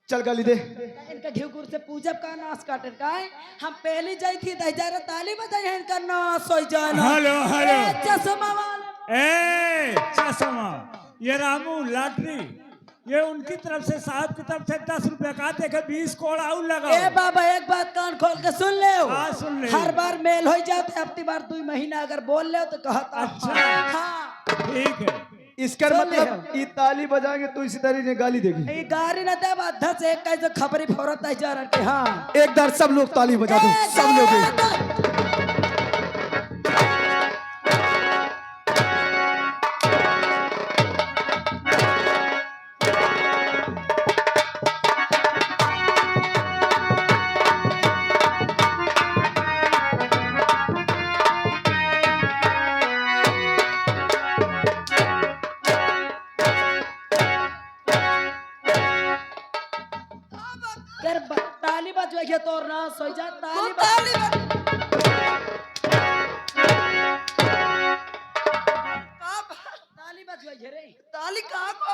चल गाली दे। इनका घी गुड़ से पूजब का नाश काटे का है। हम पहली जाई थी दहजारा ताली बजाई इनका नाश हो जाना। हेलो हेलो चश्मा वाला चश्मा ये रामू लॉटरी ये उनकी तरफ से साहब की तरफ से 10 रुपया का देखे 20 कोड़ आउल लगा। ए बाबा एक बात कान खोल के सुन ले। हाँ सुन ले। हर बार मेल हो जाते हफ्ती बार 2 महीना अगर बोल ले तो कहता अच्छा हाँ ठीक है। इसका मतलब ये ताली बजाएंगे तो इसी तरह से गाली देगी। ये गाड़ी न दे अधा से एक कैसे खबरी फौरत है जा रहे हाँ एक बार सब लोग ताली बजा दो सब लोग। ताली बजवाइए तोर ना सोई जा ताली ताली बजवाइए रे ताली कहाँ को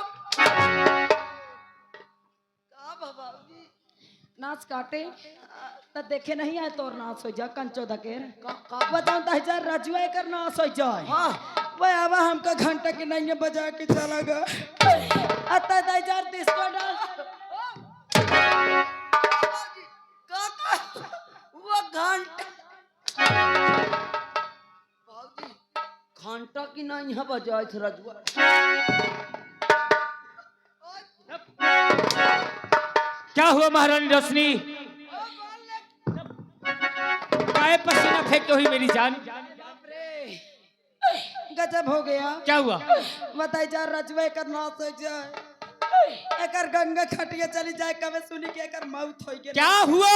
बाबा नाच काटे त देखे नहीं आए तोर नाच हो जा कंचो धकेर बताऊं त हजार रजुए कर नाच हो जाए हां वो आवा हमका घंटा के नहीं बजा के चला गया अता 2030 को डाल वो घंटा की ना यहाँ बजाए थे रजुआ। क्या हुआ महारानी रोशनी? काय पसीना फेंके हुई मेरी जान? गजब हो गया। क्या हुआ? बताई जा रजुए कर नाच हो जाए एकर गंगा खटिया चली जाए कबे सुनी के एकर मौत हो गई। क्या हुआ?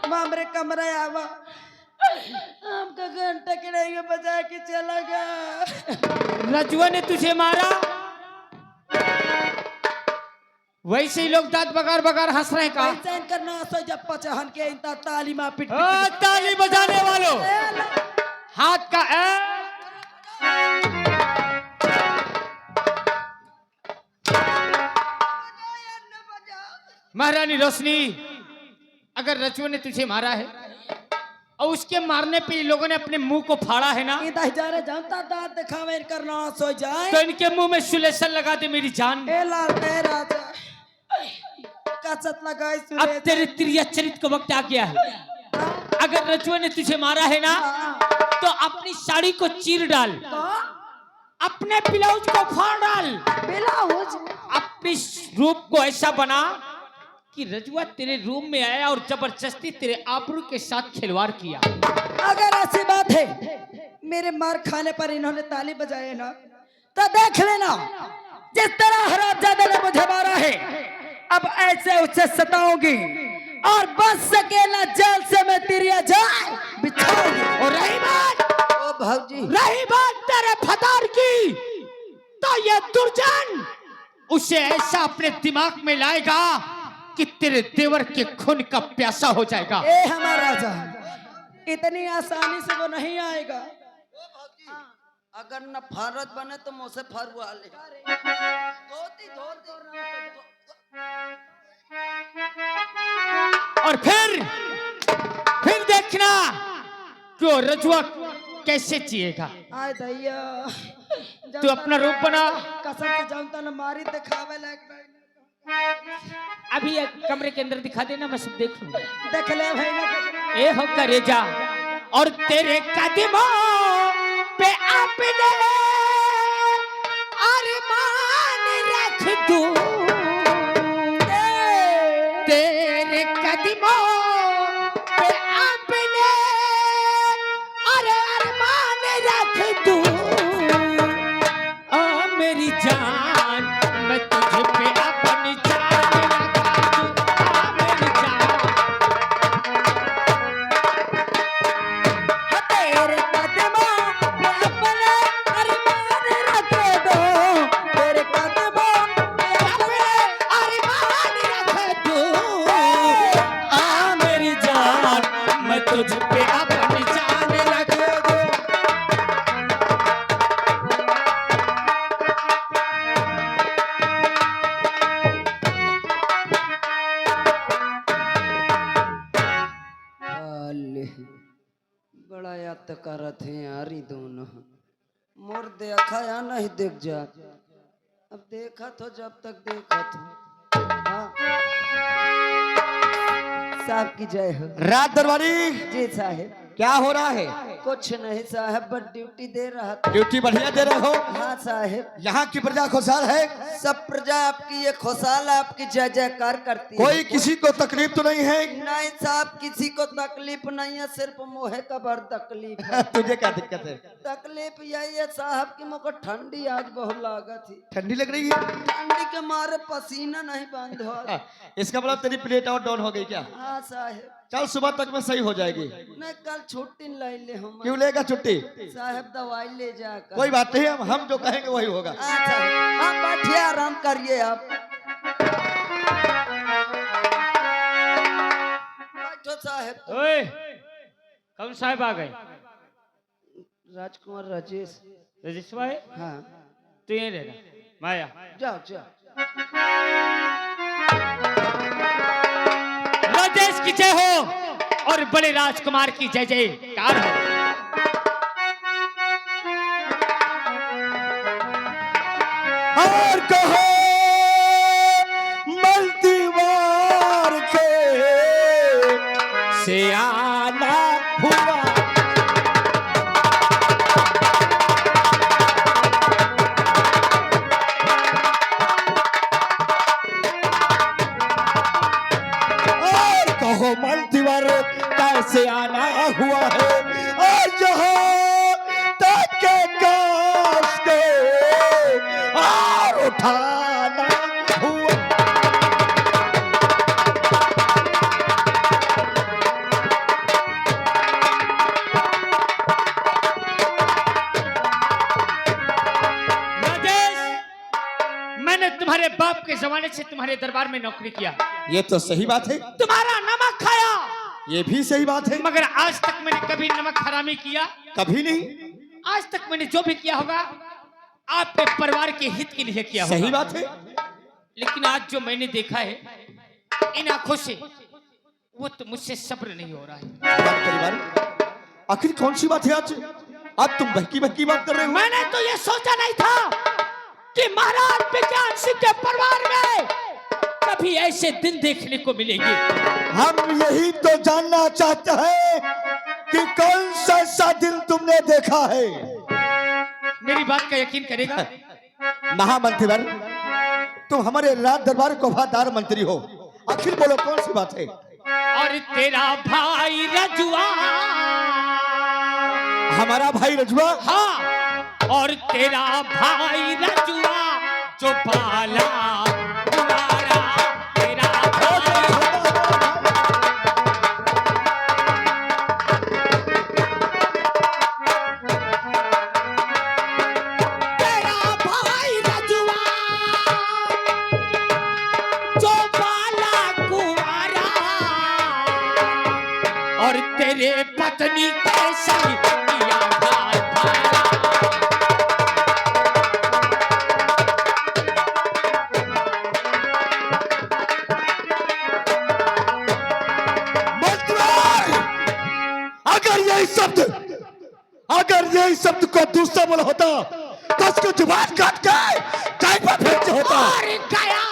मामरे कमरे आवा हमका घंटा के नहीं बजा के चला गया। रजुआ ने तुझे मारा? वैसे ही लोग दांत बगार बगार हंस रहे हैं का? वैसे करना सो जब पचहन के इंता ताली मां पिट ताली बजाने वालों हाथ का महारानी रोशनी अगर रजुआ ने तुझे मारा है और उसके मारने पे लोगों ने अपने मुंह को फाड़ा है ना जानता दांत दिखावे करना सो जाए तो इनके मुंह में सुलेशन लगा दे मेरी जान। ए लाल तेरा कचत लगाई अब तेरे त्रिया चरित को वक्त आ गया है। अगर रजुआ ने तुझे मारा है ना तो अपनी साड़ी को चीर डाल, अपने ब्लाउज को फाड़ डाल, ब्लाउज अपनी रूप को ऐसा बना कि रजुआ तेरे रूम में आया और जबरदस्ती तेरे आबरू के साथ खिलवाड़ किया। अगर ऐसी बात है मेरे मार खाने पर इन्होंने ताली बजाए ना तो देख लेना जिस तरह हरामजादा ने मुझे मारा है अब ऐसे उसे सताऊंगी और बच सके ना जेल से मैं तिरिया जाए बिछाऊंगी। और रही बात तेरे फतार की तो ये दुर्जन उसे ऐसा अपने दिमाग में लाएगा कि तेरे देवर के खून का प्यासा हो जाएगा। ए हमारा राजा इतनी आसानी से वो नहीं आएगा। अगर न भारत बने तो मुझसे फरवा ले। और फिर देखना कि रजुआ कैसे जिएगा। आय दैया तू अपना रूप बना। कसम से जानता न मारी दिखावे लायक नहीं। अभी एक कमरे के अंदर दिखा देना मैं सब देख लूंगा। देख ले भाई ना ए हो करेजा और तेरे कदमों पे अपने अरमान रख दूं, तेरे कदमों पे अपने अरमान रख दूं। ओ मेरी जान मैं तुझे पे अपनी जान लगा दूं। ओ मेरी जान तेरे कदमों पे अपने अरमान बात करत हैं यार ई दोनों मोर देखा या नहीं देख जा अब देखा तो जब तक देखा तो हाँ। साहब की जय हो। रात दरबारी जी साहब। क्या हो रहा है? कुछ नहीं साहब बस ड्यूटी दे रहा था। ड्यूटी बढ़िया दे रहे हो? हाँ साहब। यहाँ की प्रजा खुशहाल है? सब प्रजा आपकी ये खुशहाल आपकी जय जयकार करती है। कोई किसी को तकलीफ तो नहीं है? नहीं साहब किसी को तकलीफ नहीं है सिर्फ मोहे का बड़ तकलीफ है। तुझे क्या दिक्कत है? तकलीफ यही है साहब की मुझको ठंडी आज बहुत लागत थी। ठंडी लग रही है? ठंडी के मारे पसीना नहीं बंद हो। इसका मतलब तेरी प्लेट और डाउन हो गई क्या? हाँ साहब। चल सुबह तक में सही हो जाएगी। नहीं कल छुट्टी ले ले हम। क्यों लेगा छुट्टी? साहब दवाई ले जाकर। कोई बात नहीं हम जो कहेंगे वही होगा। अच्छा आप बैठिए आराम करिए आप। बैठो साहब। ओए कौन साहब आ गए? राजकुमार राजेश। राजेश भाई हाँ तू यहीं रहना माया। जाओ जाओ। राजेश की जय हो और बड़े राजकुमार की जय जयकार हो। और कहो मल्टीवार के से आना हुआ। और कहो मल्टीवार कैसे आना हुआ है और जहाँ तक के काश के और उठाना हुआ। राजेश मैंने तुम्हारे बाप के जमाने से तुम्हारे दरबार में नौकरी किया। ये तो सही बात है। तुम्हारा नमक खाया ये भी सही बात है। मगर आज तक मैंने कभी नमक हरामी किया कभी नहीं। आज तक मैंने जो भी किया होगा आपके परिवार के हित के लिए किया होगा। सही बात है। लेकिन आज जो मैंने देखा है इन आंखों से वो तो मुझसे सब्र नहीं हो रहा है। परिवार आखिर कौन सी बात है आज तुम बहकी बहकी बात कर रहे हो? मैंने तो ये सोचा नहीं था कि महाराज विज्ञान सिंह के परिवार में कभी ऐसे दिन देखने को मिलेंगे। हम यही तो जानना चाहते हैं कि कौन सा ऐसा दिन तुमने देखा है। मेरी बात का यकीन करेगा? महामंत्री तुम हमारे राज दरबार को वफादार मंत्री हो, आखिर बोलो कौन सी बात है? और तेरा भाई रजुआ, हमारा भाई रजुआ? हाँ, और तेरा भाई रजुआ जो पाला तुम्हारा तेरा भाई। तेरा भाई रजुआ जो पाला कुंवारा और तेरे पत्नी कैसा किया भाई भाई। अगर यही शब्द को दूसरा बोला होता तो उसको जुबान काट के कहीं पर फेंक होता। और गया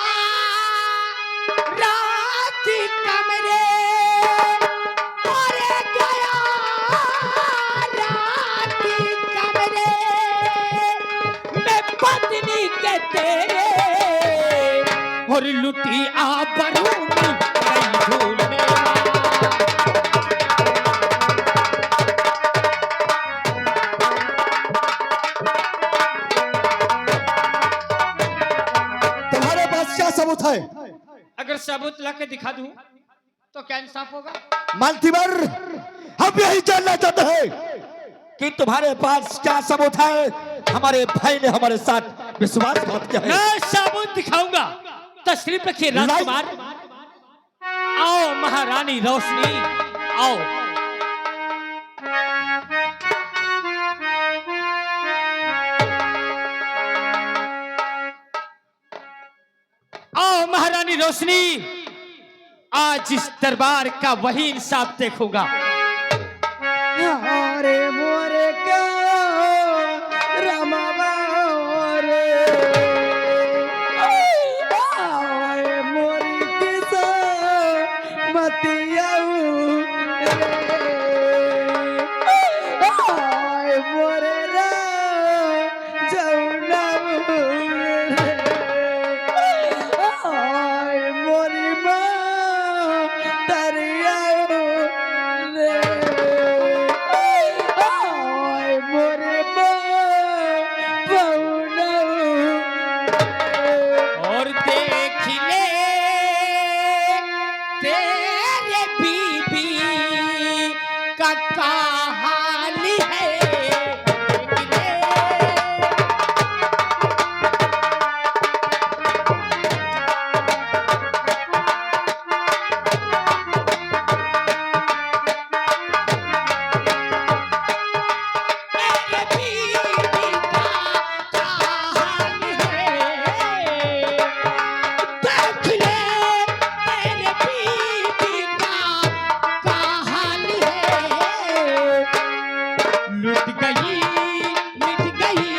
रात कमरे और गया रात कमरे मैं पत्नी के तेरे और लुटी आबरू नहीं भूलने। सबूत है? अगर सबूत ला के दिखा दूं तो क्या इंसाफ होगा? मालतीवर हम यही जानना चाहते हैं कि तुम्हारे पास क्या सबूत है? हमारे भाई ने हमारे साथ विश्वासघात किया है। मैं सबूत दिखाऊंगा। तशरीफ रखिए राजकुमार। आओ महारानी रोशनी आओ। आओ महारानी रोशनी, आज इस दरबार का वही इंसाफ देखूंगा। और अरे मोरे का रमवा रे आए मोरी किसा मतियाऊ रे आए मोरे रा जौनाऊ रे आए मोरी माँ तरियाऊ रे आए मोरे माँ पौनाऊ और देख ले तेरे बीबी का हाल है। देख ले तेरे बीबी का हाल है। देख ले तेरे बीबी का हाल है। लुट गई मिट गई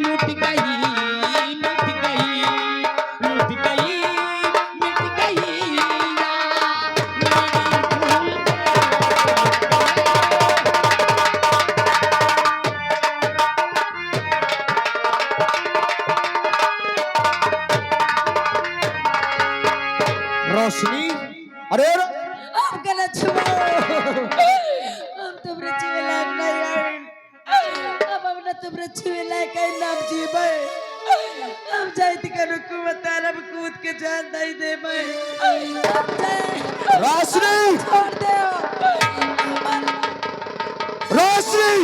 लुट गई मिट गई लुट गई मिट गई या मेरी रोशनी, अरे अब गलत छुओ हम तुम रची में लाग नहीं आई अब हम ना तुम रची में लाग कहीं नाम जी भाई हम जाती का रुकू बतारब कूद के जान दई दे मैं हम जाए रोशनी, छोड़ दे रोशनी,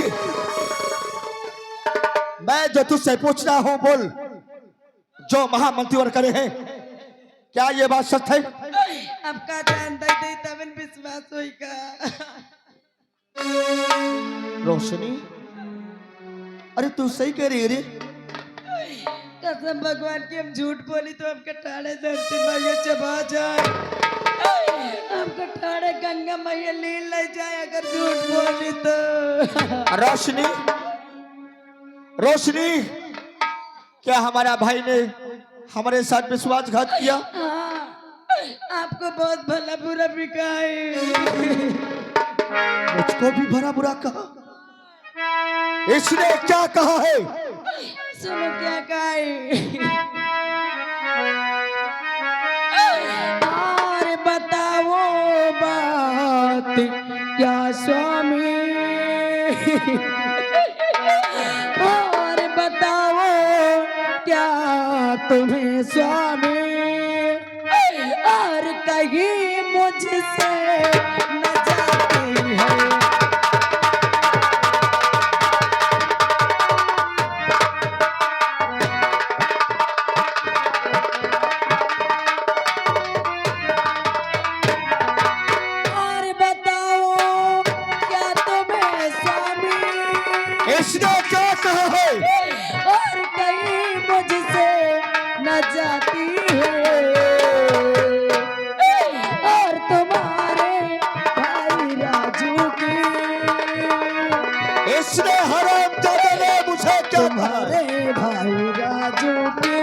मैं जो तुझसे पूछ रहा हूँ बोल, जो महामंत्रीवर करे हैं क्या ये बात सच है? अब का जान दई दे तब विश्वास होई का रोशनी, अरे तू सही कह रही है रे। कसम भगवान की हम झूठ बोली तो हमके ठाणे धरती मैया चबा जाए हमको ठाणे गंगा मैया लील ले जाए अगर झूठ बोली तो रोशनी, रोशनी, क्या हमारा भाई ने हमारे साथ विश्वासघात किया? हाँ, आपको बहुत भला बुरा बिकाए मुझको भी भरा बुरा कहा। इसने क्या कहा है? सुनो क्या कहे और बताओ बात क्या स्वामी और बताओ क्या तुम्हें स्वामी और कहीं मुझसे न जाती है और बताओ क्या तुम्हें स्वामी इसने क्या कहा है? और कहीं मुझसे न जाती है और तुम्हारे भाई राजू की इसने हरामजादे ने मुझे क्या कहा? तुम्हारे भाई राजू की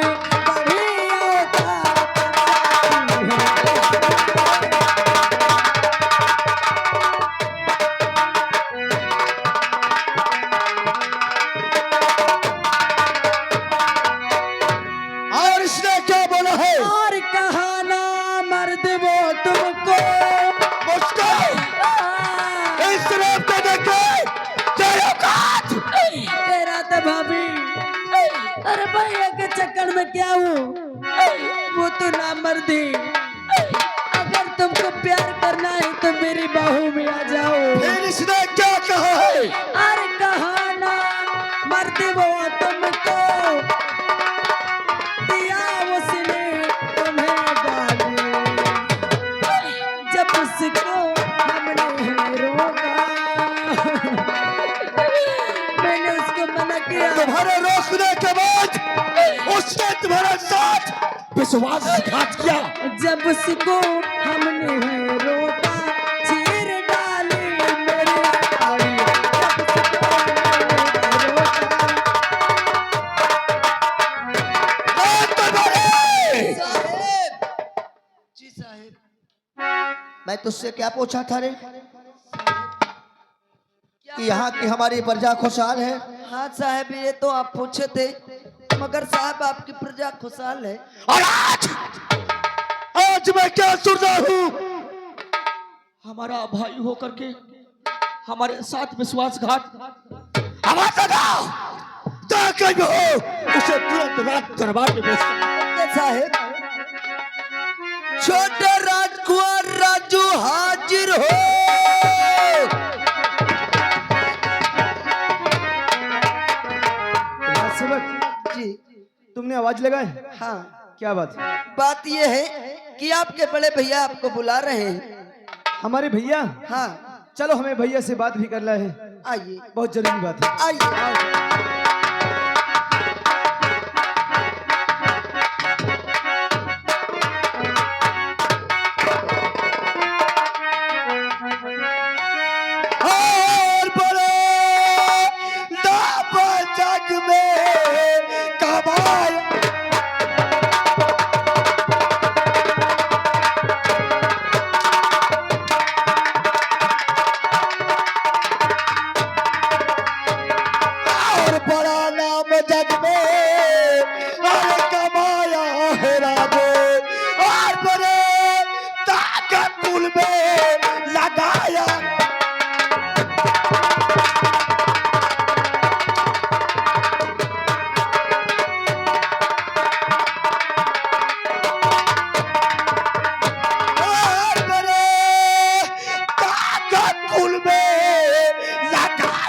बड़ी औकात और इसने क्या बोला है? और कहा ना मर्द वो तुमको मुझको इस तरफ को देखे तेरी औकात। तेरा तो भाभी अरे भैया के चक्कर में क्या हूँ वो तो ना मर्दी अगर तुमको प्यार करना है तो मेरी बाहू में आ जाओ फिर इसने क्या कहा है? अरे कहा ना मर्द वो तुमको दिया उसने तुम्हें गाली जब उसको हमने रोका मैंने उसको मना किया तुम्हारे रोकने के बाद उसने तुम्हारे साथ विश्वासघात किया। जब उसको हमने रोका चीर डाली मेरी साड़ी जब मैं तुझसे क्या पूछा था रे कि यहाँ की हमारी प्रजा खुशहाल है? हाँ साहब, ये तो आप पूछे थे, मगर साहब आपकी प्रजा खुशहाल है। और आज मैं क्या सुन रहा हूँ? हमारा भाई होकर के हमारे साथ विश्वासघात। आवाज लगाओ, ताकि भी हो उसे तुरंत रात दरबार में पेश कर। साहब, छोटा राजकुमार राजू हाजिर हो। सेवक जी, तुमने आवाज लगाई? हाँ। क्या बात है? बात ये है कि आपके बड़े भैया आपको बुला रहे हैं। हमारे भैया? हाँ, चलो हमें भैया से बात भी करना है, आइए बहुत जरूरी बात है। आइए। और बड़े दाप जग में कमाया। और बड़ा नाम जग में और कमाया है राजू। और बड़े ताकत कुल में लगाया। और बड़े ताकत कुल में लगाया।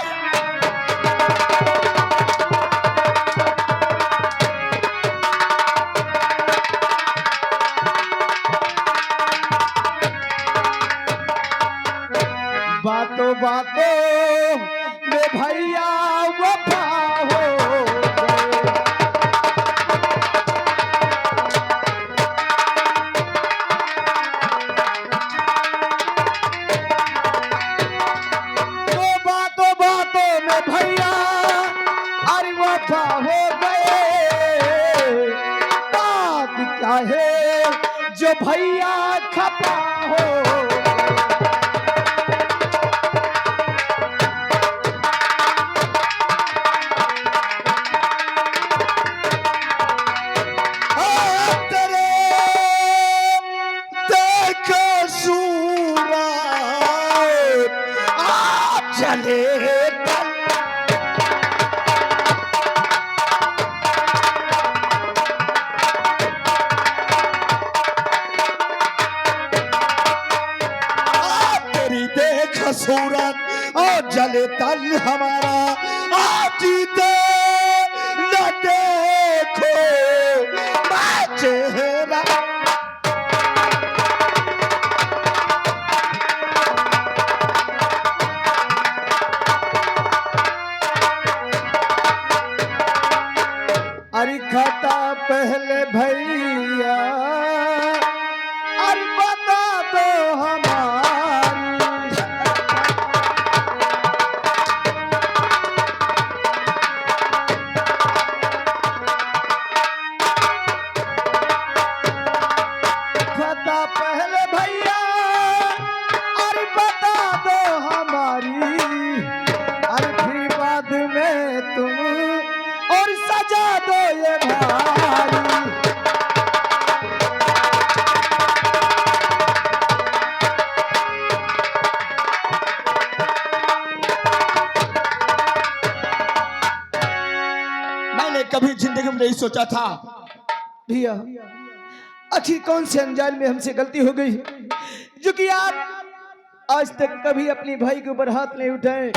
बातों बातों में भैया वफा हो गए। तो बातों बातों में भैया अरे वफा हो गए। बात क्या है जो भैया खपा हो। तेरे देखो सूरज आज चले तन। तेरी देख सूरज और जले तन हमारा। आज जीते न देखो मैं चेहरा। अरे खाता पहले भैया अरे बता दो हमारी। खाता पहले भैया अरे बता दो हमारी। अरे फिर बाद में तुम और सजा दो ये भारी। मैंने कभी जिंदगी में नहीं सोचा था भैया आखिर कौन से अनजान में हमसे गलती हो गई जो कि आप आज तक कभी अपने भाई के ऊपर हाथ नहीं उठाए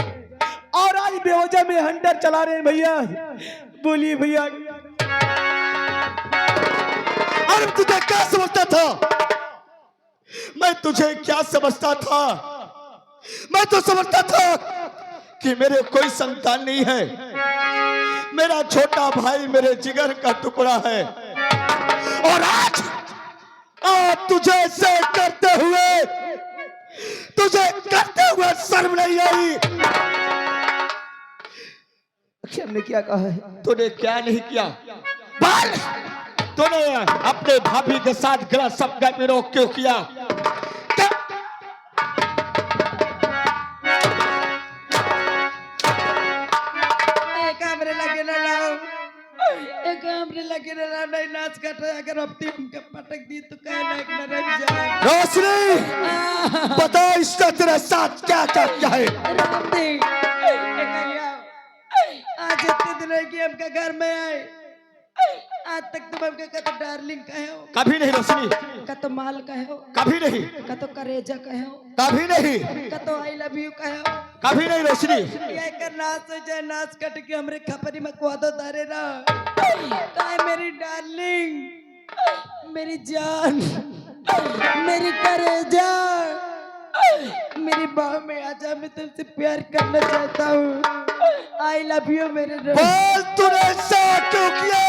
और आज बेवजह में हंटर चला रहे हैं। भैया बोलिए भैया। अरे तुझे क्या समझता था? मैं तुझे क्या समझता था? मैं तो समझता था कि मेरे कोई संतान नहीं है। मेरा छोटा भाई मेरे जिगर का टुकड़ा है। और आज तुझे से करते हुए शर्म नहीं आई। हमने क्या कहा है? तूने क्या नहीं किया? बोल, तूने अपने भाभी के साथ गलत शब्द का विरोध क्यों किया? हमरे लगे रहना नहीं नाच कट अगर हफ्ते हमके पटक दी तो कह लायक न रह जाए। रोशनी बता इसका तेरे साथ क्या क्या क्या है? राम दी आज इतने दिन है कि हमका घर में आए, आज तक तुम हमके कतो डार्लिंग कहे हो, कभी नहीं रोशनी, कतो माल कहे हो, कभी नहीं, कतो करेजा कहे हो, कभी नहीं, कतो आई लव यू कहे हो। कभी नहीं रोशनी। ये कर नाच हो जाए नाच कट के हमरे खपरी में कुआदो तारे ना काय मेरी डार्लिंग, मेरी जान, मेरी करेजा, मेरी बाह में आजा, मैं तुमसे प्यार करना चाहता हूँ। आई लव यू मेरे बोल तूने ऐसा क्यों किया?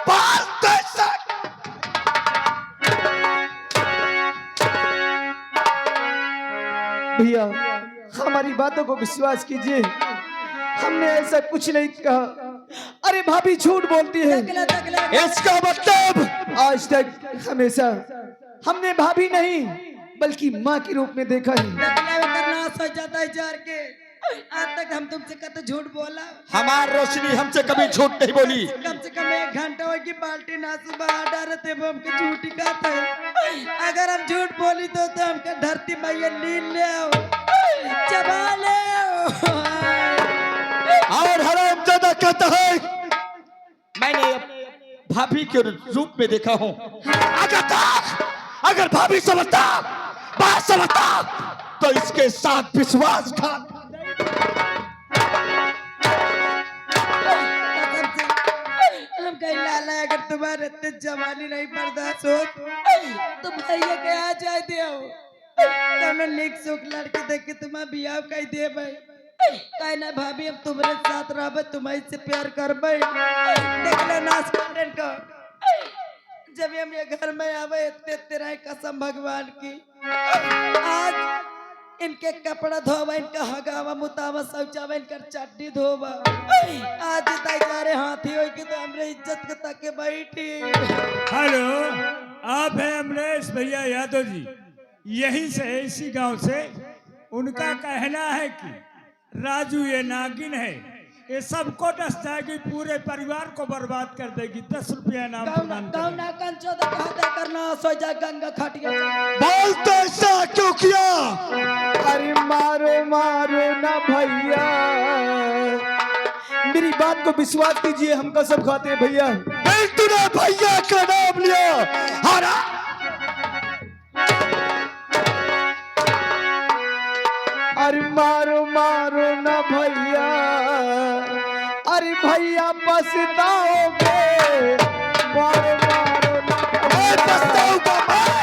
बोल तू ऐसा। भैया हमारी बातों को विश्वास कीजिए, हमने ऐसा कुछ नहीं कहा। अरे भाभी झूठ बोलती है। इसका मतलब आज तक हमेशा हमने भाभी नहीं बल्कि माँ के रूप में देखा है। नाच हो जाता है जार के, आज तक हम तुमसे कतो झूठ बोला? हमार रोशनी हमसे कभी झूठ नहीं बोली। कम से कम 1 घंटा हो की बाल्टी नासू बाहर डालते वो हमके झूठी कहते हैं। अगर हम झूठ बोली तो हमके धरती मैया लील ले आओ, चबा ले आओ। और हरामजादा कहता है मैंने भाभी के रूप में देखा हूँ। अगर भाभी समझता, बात समझता तो इसके साथ विश्वासघात। हम कहीं लाला अगर तुम्हारे इतने जवानी नहीं बर्दाश्त हो तो भैया के आ जाए दे तुमने लिख सुख लड़की देख के तुम्हारा बियाह कही दे भाई कहीं ना भाभी अब तुम्हारे साथ रह तुम्हारे से प्यार कर भाई देख ले नाच कंटेंट का जब हम ये घर में आवे इतने तेरा कसम भगवान की आज इनके कपड़ा धोवा इनका हगावा मुतावा शौचावा इनका चड्डी धोवा आज ताई जा रहे हाथी हो कि तो हमरे इज्जत के तके बैठी। हेलो, आप हैं अमरेश भैया यादव जी, यहीं से इसी गांव से। उनका कहना है कि राजू ये नागिन है, ये सबको डसता है कि पूरे परिवार को बर्बाद कर देगी। 10 रुपया नाम प्रदान करना सोजा गंगा खटिया बोल तो ऐसा क्यों किया? अरे मारो मारो ना भैया, मेरी बात को विश्वास कीजिए, हम कसम खाते हैं भैया। तूने भैया का नाम लिया। हरा अरे मारो मारो ना भैया, अरे भैया पछताओगे, मारो मारो ना भैया। पछताऊंगा मैं।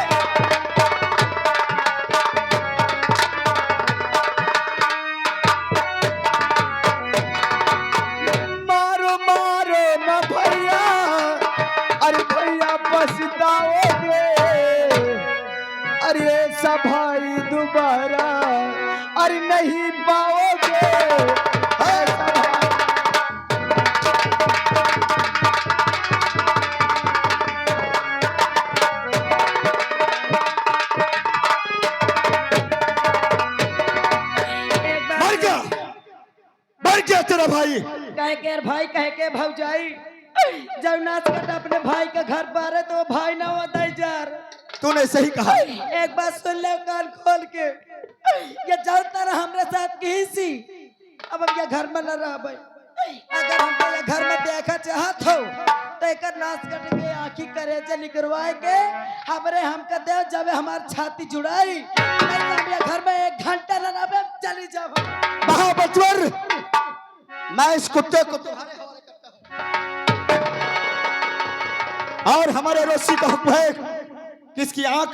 मारो मारो ना भैया, अरे भैया पछताओगे, अरे ऐसा भाई दोबारा अरे नहीं पाओगे, ऐसा भाई। मर गया तेरा भाई। कह के भाई कह के भौजाई जब नाच कर अपने भाई के घर पर तो भाई ना होता है जार। तूने सही कहा। एक बात सुन ले कान खोल के, ये चलता रहा हमरे साथ की सी अब हम ये घर में न रह भाई। अगर हम ये घर में देखा चाहत हो तो एक नाच कट के आँखी करे चली करवाए के हमरे हमका दे जब हमार छाती जुड़ाई हम ये घर में 1 घंटा न रहे चली जाओ। महाबतवर मैं इस कुत्ते को तुम्हारे हवाले करता हूं और हमारे रोशी का हुक्म है कि इसकी आंख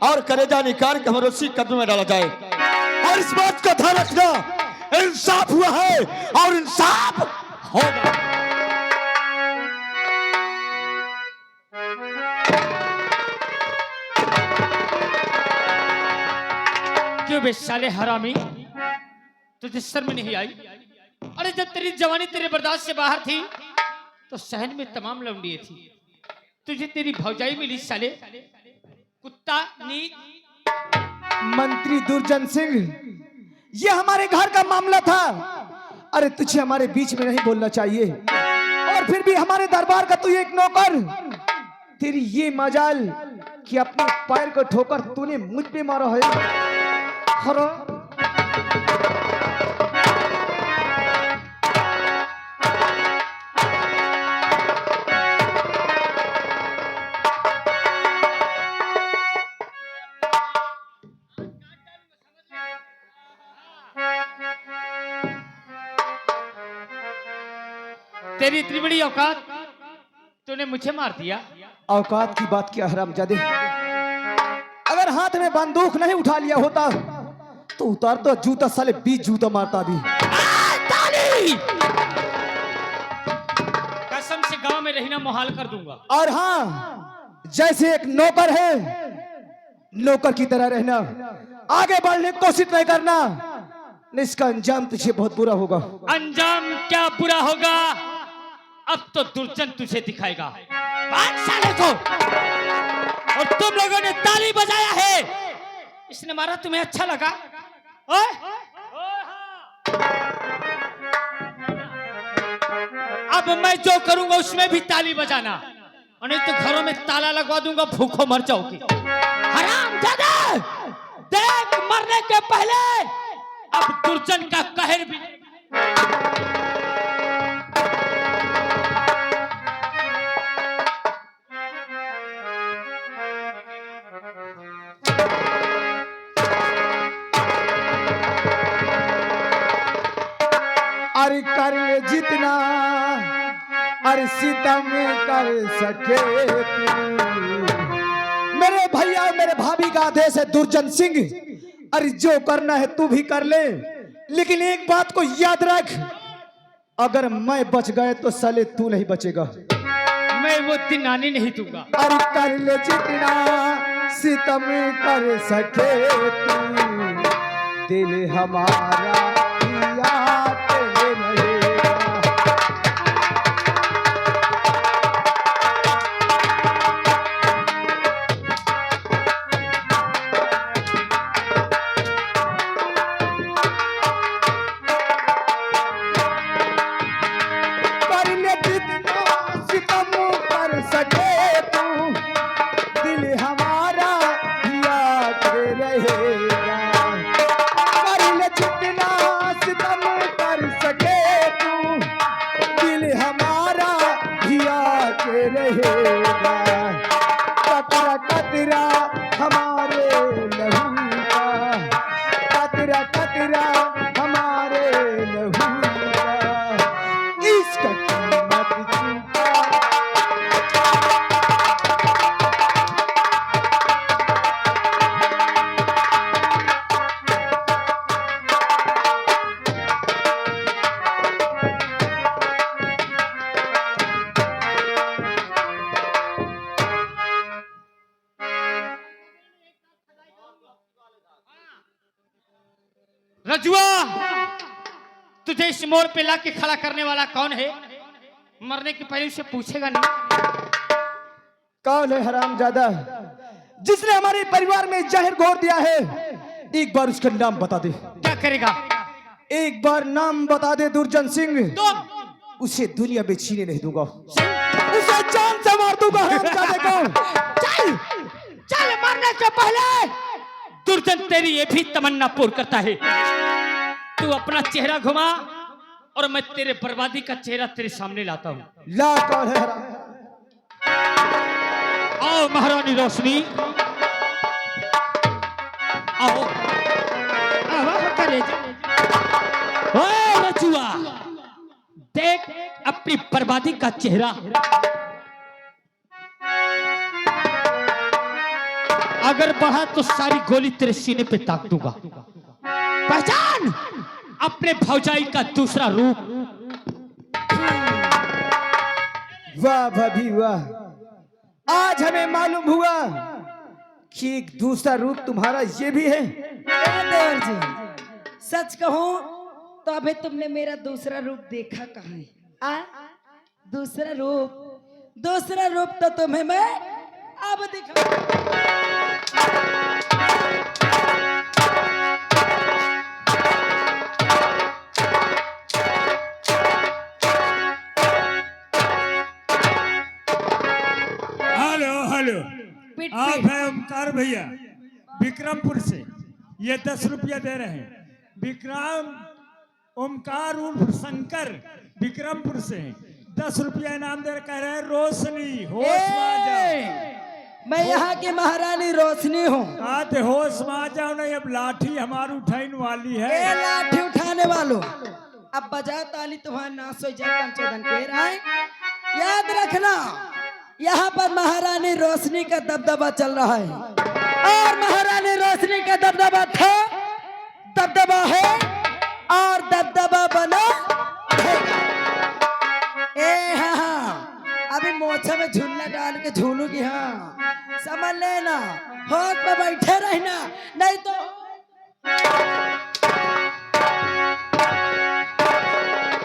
और कलेजा निकाल के हमारे रोशी कब्र में डाला जाए। और इस बात का ध्यान रखना, इंसाफ हुआ है और इंसाफ होगा। क्यों बे साले हरामी, तुझे शर्म नहीं आई? अरे जब तेरी जवानी तेरे बर्दाश्त से बाहर थी तो शहर में तमाम लौंडिये थी, तुझे तेरी भौजाई मिली साले कुत्ता नीच। मंत्री दुर्जन सिंह, ये हमारे घर का मामला था, अरे तुझे हमारे बीच में नहीं बोलना चाहिए। और फिर भी हमारे दरबार का तू एक नौकर। तेरी ये मजाल कि अपने पैर को ठोकर तूने मुझ पे मारा है। हरा तेरी इतनी बड़ी औकात, तूने मुझे मार दिया। औकात की बात क्या हरामजादे, अगर हाथ में बंदूक नहीं उठा लिया होता तो उतार तो जूता, साले 20 जूता मारता भी। कसम से गांव में रहना मुहाल कर दूंगा। और हाँ, जैसे एक नौकर है, नौकर की तरह रहना, आगे बढ़ने की कोशिश नहीं करना, नहीं इसका अंजाम तुझे बहुत बुरा होगा। अंजाम क्या बुरा होगा, अब तो दुर्जन तुझे दिखाएगा। बात साले को। और तुम लोगों ने ताली बजाया है, इसने मारा, तुम्हें अच्छा लगा? ओए? अब मैं जो करूंगा उसमें भी ताली बजाना, और नहीं तो घरों में ताला लगवा दूंगा, भूखों मर जाओगे। हरामजादे, देख मरने के पहले अब दुर्जन का कहर भी। अरे कर ले जितना, अरे सितम कर सके तू। मेरे भैया मेरे भाभी का आदेश है दुर्जन सिंह, अरे जो करना है तू भी कर ले, लेकिन एक बात को याद रख, अगर मैं बच गए तो साले तू नहीं बचेगा। मैं वो दिन आने नहीं दूंगा। अरे कर ले जितना सितम कर सके तू, दिल हमारा याद रहेगा। कर ले जितना सितम कर सके तू, दिल हमारा याद रहेगा। कर ले जितना सितम कर सके तू, दिल हमारा याद रहेगा। कतरा कतरा हमारे लहू का, कतरा कतरा हमारे लहू का, इसका कीमत चुका। रजुआ, तुझे इस मोड़ पे लाके खड़ा करने वाला कौन है? मरने के पहले उसे पूछेगा नहीं? कौन है हरामजादा जिसने हमारे परिवार में जहर घोर दिया है? एक बार उसका नाम बता दे। क्या करेगा? एक बार नाम बता दे दुर्जन सिंह, तो उसे दुनिया में छीने नहीं दूंगा, उसे जान से मार दूंगा हरामजादे को। चल चल, मरने के पहले दुर्जन तेरी ये भी तमन्ना पूर्ण करता है। तू अपना चेहरा घुमा और मैं तेरे बर्बादी का चेहरा तेरे सामने लाता हूँ। ला कौन है हराम? आओ महारानी रोशनी, आओ। आओ कलेजा। ओए रजुआ, देख अपनी बर्बादी का चेहरा। अगर बढ़ा तो सारी गोली तेरे सीने पे ताक दूंगा। पहचान अपने भौजाई का दूसरा रूप। वाह भाभी वाह, आज हमें मालूम हुआ कि एक दूसरा रूप तुम्हारा ये भी है। देवर जी, सच कहूं तो अभी तुमने मेरा दूसरा रूप देखा कहाँ है? दूसरा रूप तो तुम्हें मैं अब दिखा। पीट आप पीट है ओमकार भैया विक्रमपुर से, ये 10 रुपया दे रहे हैं। विक्रम ओमकार उर्फ शंकर विक्रमपुर से 10 रुपया इनाम दे कह रहे हैं। रोशनी होश में आ जाओ। ए, मैं यहाँ की महारानी रोशनी हूँ। आते होश में आ जाओ, नहीं अब लाठी हमारी उठाने वाली ए है। लाठी उठाने वालों, अब बजा ताली तुम्हारे नाश हो जाए पंचोदन के राय। याद रखना यहाँ पर महारानी रोशनी का दबदबा चल रहा है, और महारानी रोशनी का दबदबा था, दबदबा है और दबदबा बना रहेगा। ए हाँ हाँ, अभी मोछे में झूलना डाल के झूलूगी, हाँ समझ लेना। होश में बैठे रहना।